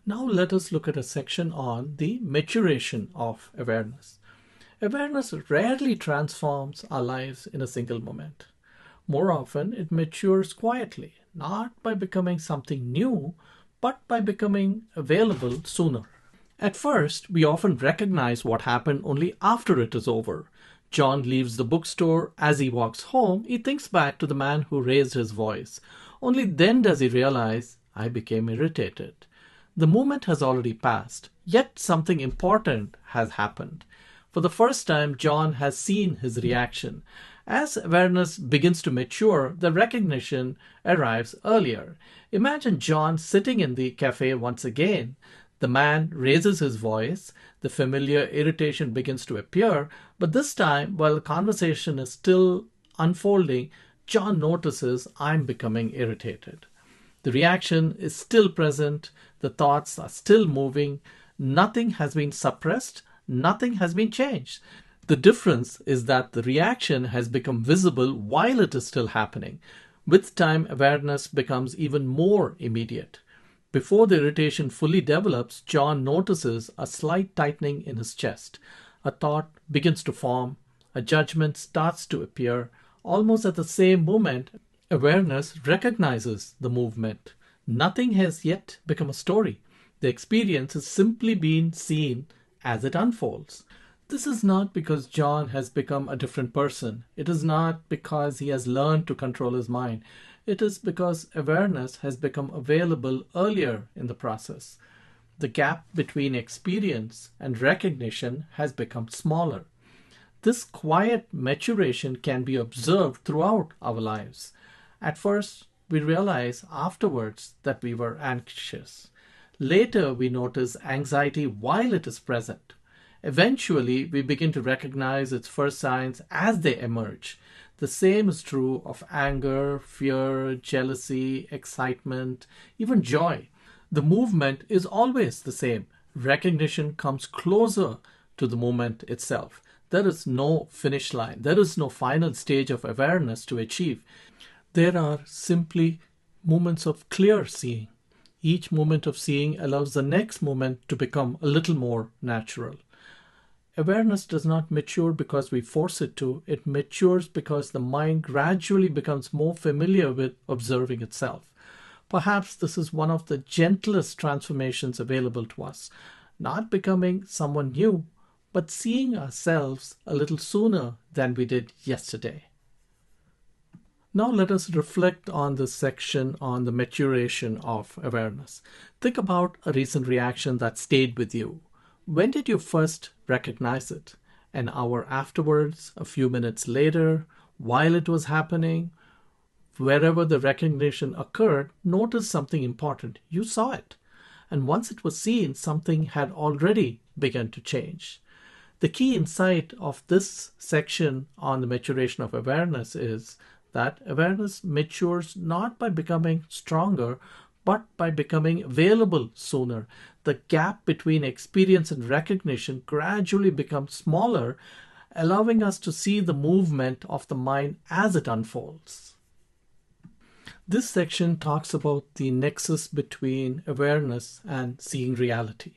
Now let us look at a section on the maturation of awareness. Awareness rarely transforms our lives in a single moment. More often, it matures quietly, not by becoming something new, but by becoming available sooner. At first, we often recognize what happened only after it is over. John leaves the bookstore. As he walks home, he thinks back to the man who raised his voice. Only then does he realize, I became irritated. The moment has already passed, yet something important has happened. For the first time, John has seen his reaction. As awareness begins to mature, the recognition arrives earlier. Imagine John sitting in the café once again. The man raises his voice, the familiar irritation begins to appear, but this time, while the conversation is still unfolding, John notices, I'm becoming irritated. The reaction is still present, the thoughts are still moving, nothing has been suppressed, nothing has been changed. The difference is that the reaction has become visible while it is still happening. With time, awareness becomes even more immediate. Before the irritation fully develops, John notices a slight tightening in his chest. A thought begins to form, a judgment starts to appear. Almost at the same moment, awareness recognizes the movement. Nothing has yet become a story. The experience is simply being seen as it unfolds. This is not because John has become a different person. It is not because he has learned to control his mind. It is because awareness has become available earlier in the process. The gap between experience and recognition has become smaller. This quiet maturation can be observed throughout our lives. At first, we realize afterwards that we were anxious. Later, we notice anxiety while it is present. Eventually, we begin to recognize its first signs as they emerge. The same is true of anger, fear, jealousy, excitement, even joy. The movement is always the same. Recognition comes closer to the moment itself. There is no finish line. There is no final stage of awareness to achieve. There are simply moments of clear seeing. Each moment of seeing allows the next moment to become a little more natural. Awareness does not mature because we force it to. It matures because the mind gradually becomes more familiar with observing itself. Perhaps this is one of the gentlest transformations available to us. Not becoming someone new, but seeing ourselves a little sooner than we did yesterday. Now let us reflect on this section on the maturation of awareness. Think about a recent reaction that stayed with you. When did you first recognize it? An hour afterwards, a few minutes later, while it was happening? Wherever the recognition occurred, notice something important. You saw it. and once it was seen, something had already begun to change. The key insight of this section on the maturation of awareness is that awareness matures not by becoming stronger, but by becoming available sooner. The gap between experience and recognition gradually becomes smaller, allowing us to see the movement of the mind as it unfolds. This section talks about the nexus between awareness and seeing reality.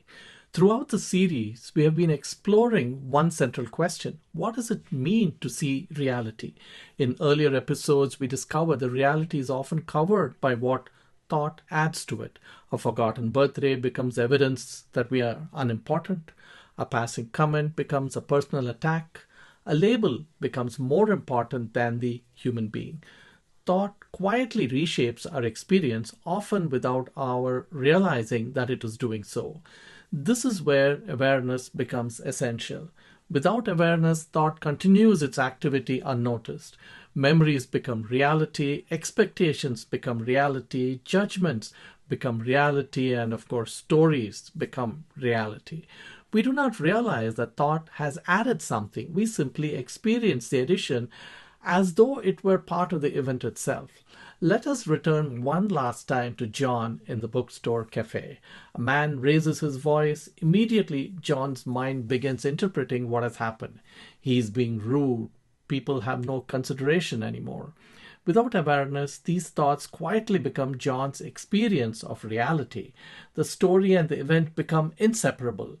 Throughout the series, we have been exploring one central question. What does it mean to see reality? In earlier episodes, we discovered that reality is often covered by what thought adds to it. A forgotten birthday becomes evidence that we are unimportant. A passing comment becomes a personal attack. A label becomes more important than the human being. Thought quietly reshapes our experience, often without our realizing that it is doing so. This is where awareness becomes essential. Without awareness, thought continues its activity unnoticed. Memories become reality, expectations become reality, judgments become reality, and of course, stories become reality. We do not realize that thought has added something. We simply experience the addition as though it were part of the event itself. Let us return one last time to John in the bookstore café. A man raises his voice. Immediately, John's mind begins interpreting what has happened. He is being rude. People have no consideration anymore. Without awareness, these thoughts quietly become John's experience of reality. The story and the event become inseparable.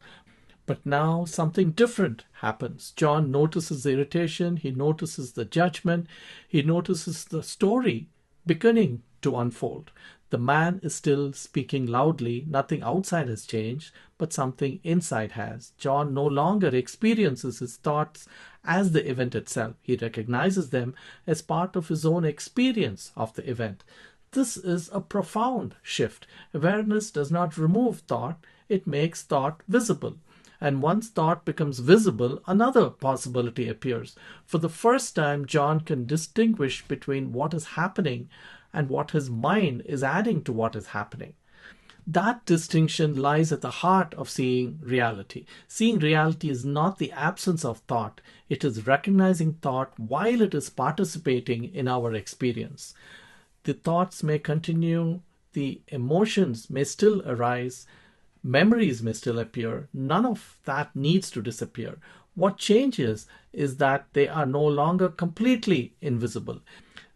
But now something different happens. John notices the irritation, he notices the judgment, he notices the story beginning to unfold. The man is still speaking loudly, nothing outside has changed, but something inside has. John no longer experiences his thoughts as the event itself. He recognizes them as part of his own experience of the event. This is a profound shift. Awareness does not remove thought, it makes thought visible. And once thought becomes visible, another possibility appears. For the first time, John can distinguish between what is happening and what his mind is adding to what is happening. That distinction lies at the heart of seeing reality. Seeing reality is not the absence of thought. It is recognizing thought while it is participating in our experience. The thoughts may continue, the emotions may still arise, memories may still appear. None of that needs to disappear. What changes is that they are no longer completely invisible.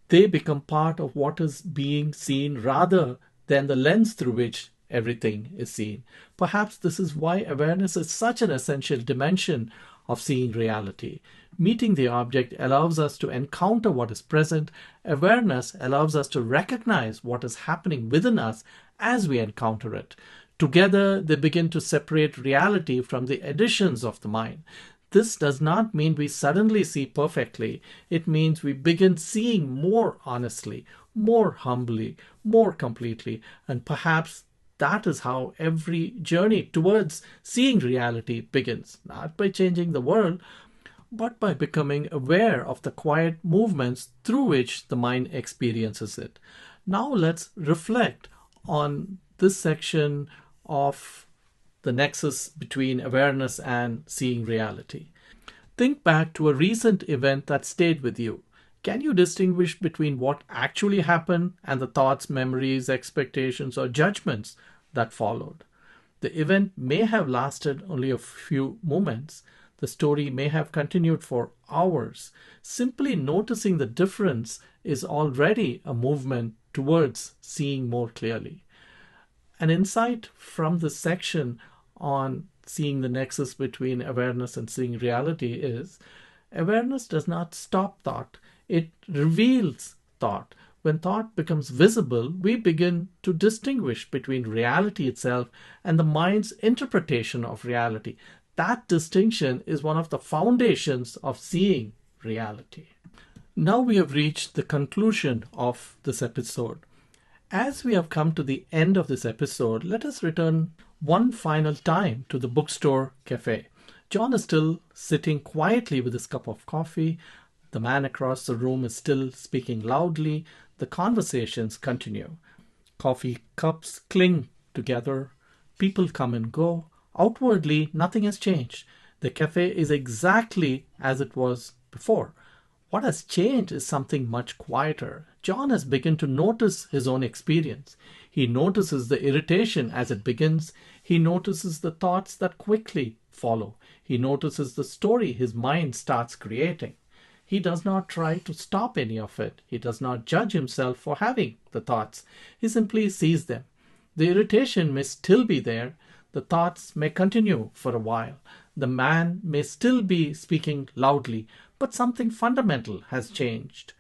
They become part of what is being seen rather than the lens through which everything is seen. Perhaps this is why awareness is such an essential dimension of seeing reality. Meeting the object allows us to encounter what is present. Awareness allows us to recognize what is happening within us as we encounter it. Together, they begin to separate reality from the additions of the mind. This does not mean we suddenly see perfectly. It means we begin seeing more honestly, more humbly, more completely, and perhaps that is how every journey towards seeing reality begins, not by changing the world, but by becoming aware of the quiet movements through which the mind experiences it. Now let's reflect on this section of the nexus between awareness and seeing reality. Think back to a recent event that stayed with you. Can you distinguish between what actually happened and the thoughts, memories, expectations, or judgments that followed? The event may have lasted only a few moments. The story may have continued for hours. Simply noticing the difference is already a movement towards seeing more clearly. An insight from this section on seeing the nexus between awareness and seeing reality is awareness does not stop thought, it reveals thought. When thought becomes visible, we begin to distinguish between reality itself and the mind's interpretation of reality. That distinction is one of the foundations of seeing reality. Now we have reached the conclusion of this episode. As we have come to the end of this episode, let us return one final time to the bookstore cafe. John is still sitting quietly with his cup of coffee. The man across the room is still speaking loudly. The conversations continue. Coffee cups cling together. People come and go. Outwardly, nothing has changed. The cafe is exactly as it was before. What has changed is something much quieter. John has begun to notice his own experience. He notices the irritation as it begins. He notices the thoughts that quickly follow. He notices the story his mind starts creating. He does not try to stop any of it. He does not judge himself for having the thoughts. He simply sees them. The irritation may still be there. The thoughts may continue for a while. The man may still be speaking loudly, but something fundamental has changed.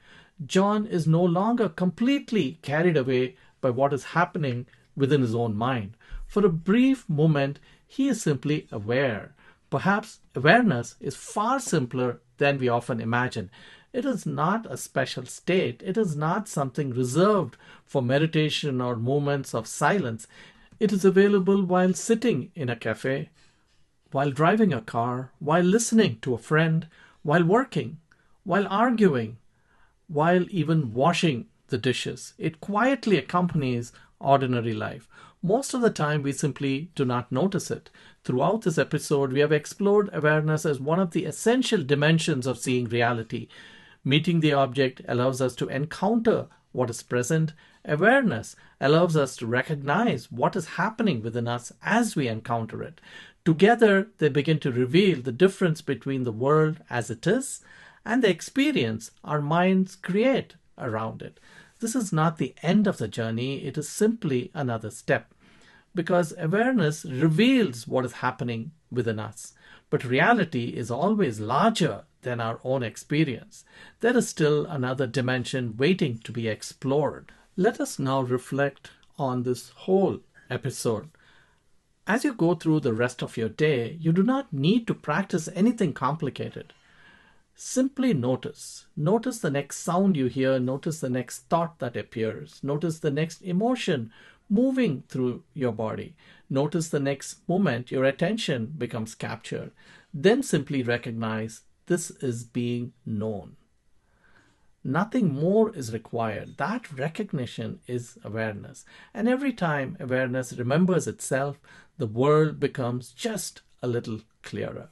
John is no longer completely carried away by what is happening within his own mind. For a brief moment, he is simply aware. Perhaps awareness is far simpler than we often imagine. It is not a special state. It is not something reserved for meditation or moments of silence. It is available while sitting in a cafe, while driving a car, while listening to a friend, while working, while arguing, while even washing the dishes. It quietly accompanies ordinary life. Most of the time, we simply do not notice it. Throughout this episode, we have explored awareness as one of the essential dimensions of seeing reality. Meeting the object allows us to encounter what is present. Awareness allows us to recognize what is happening within us as we encounter it. Together, they begin to reveal the difference between the world as it is and the experience our minds create around it. This is not the end of the journey, it is simply another step. Because awareness reveals what is happening within us. But reality is always larger than our own experience. There is still another dimension waiting to be explored. Let us now reflect on this whole episode. As you go through the rest of your day, you do not need to practice anything complicated. Simply notice. Notice the next sound you hear. Notice the next thought that appears. Notice the next emotion moving through your body. Notice the next moment your attention becomes captured. Then simply recognize this is being known. Nothing more is required. That recognition is awareness. And every time awareness remembers itself, the world becomes just a little clearer.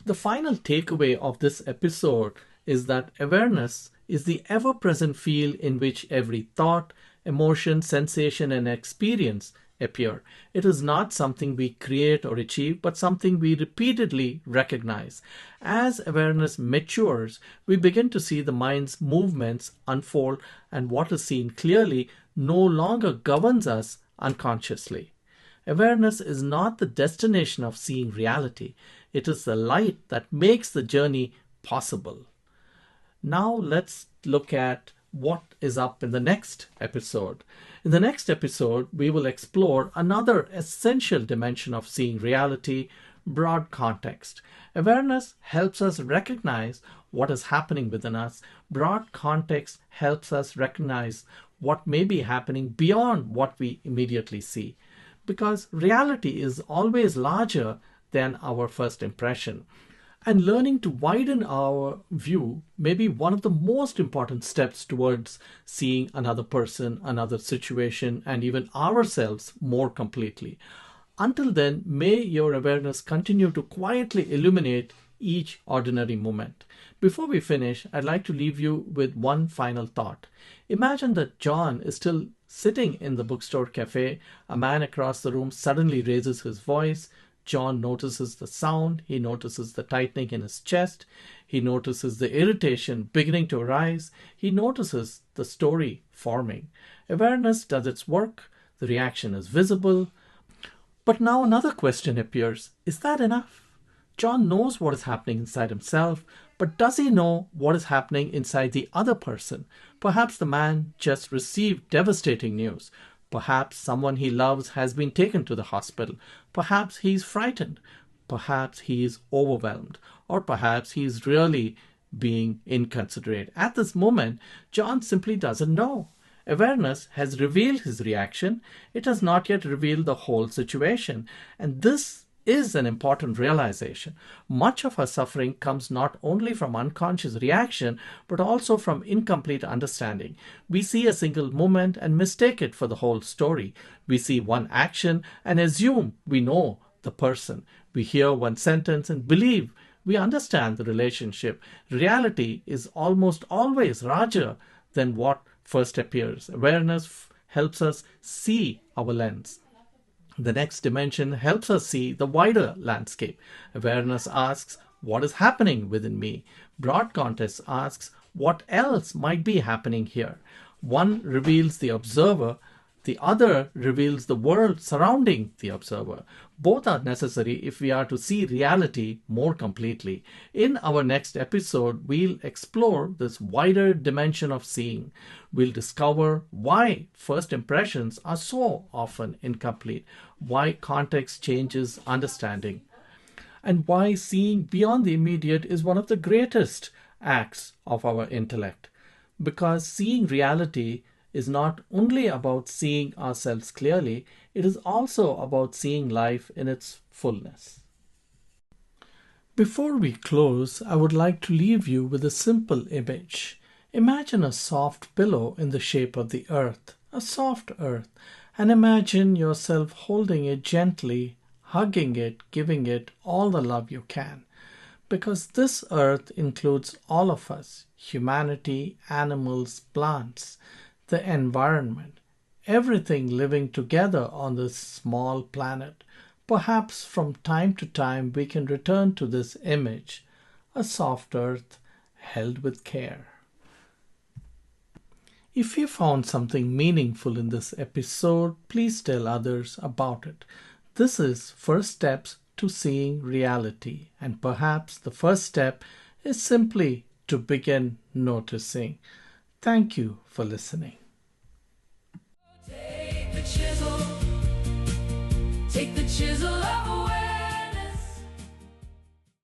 The final takeaway of this episode is that awareness is the ever-present field in which every thought, emotion, sensation, and experience appear. It is not something we create or achieve, but something we repeatedly recognize. As awareness matures, we begin to see the mind's movements unfold, and what is seen clearly no longer governs us unconsciously. Awareness is not the destination of seeing reality. It is the light that makes the journey possible. Now let's look at what is up in the next episode. In the next episode, we will explore another essential dimension of seeing reality, broad context. Awareness helps us recognize what is happening within us. Broad context helps us recognize what may be happening beyond what we immediately see. Because reality is always larger than our first impression. And learning to widen our view may be one of the most important steps towards seeing another person, another situation, and even ourselves more completely. Until then, may your awareness continue to quietly illuminate each ordinary moment. Before we finish, I'd like to leave you with one final thought. Imagine that John is still sitting in the bookstore cafe. A man across the room suddenly raises his voice. John notices the sound, he notices the tightening in his chest, he notices the irritation beginning to arise, he notices the story forming. Awareness does its work, the reaction is visible. But now another question appears. Is that enough? John knows what is happening inside himself, but does he know what is happening inside the other person? Perhaps the man just received devastating news. Perhaps someone he loves has been taken to the hospital. Perhaps he's frightened. Perhaps he is overwhelmed. Or perhaps he is really being inconsiderate. At this moment, John simply doesn't know. Awareness has revealed his reaction. It has not yet revealed the whole situation. And this is an important realization. Much of our suffering comes not only from unconscious reaction, but also from incomplete understanding. We see a single moment and mistake it for the whole story. We see one action and assume we know the person. We hear one sentence and believe we understand the relationship. Reality is almost always larger than what first appears. Awareness helps us see our lens. The next dimension helps us see the wider landscape. Awareness asks, what is happening within me? Broad context asks, what else might be happening here? One reveals the observer, the other reveals the world surrounding the observer. Both are necessary if we are to see reality more completely. In our next episode, we'll explore this wider dimension of seeing. We'll discover why first impressions are so often incomplete, why context changes understanding, and why seeing beyond the immediate is one of the greatest acts of our intellect. Because seeing reality is not only about seeing ourselves clearly, it is also about seeing life in its fullness. Before we close, I would like to leave you with a simple image. Imagine a soft pillow in the shape of the earth, a soft earth, and imagine yourself holding it gently, hugging it, giving it all the love you can. Because this earth includes all of us, humanity, animals, plants, the environment, everything living together on this small planet. Perhaps from time to time we can return to this image, a soft earth held with care. If you found something meaningful in this episode, please tell others about it. This is first steps to seeing reality, and perhaps the first step is simply to begin noticing. Thank you for listening.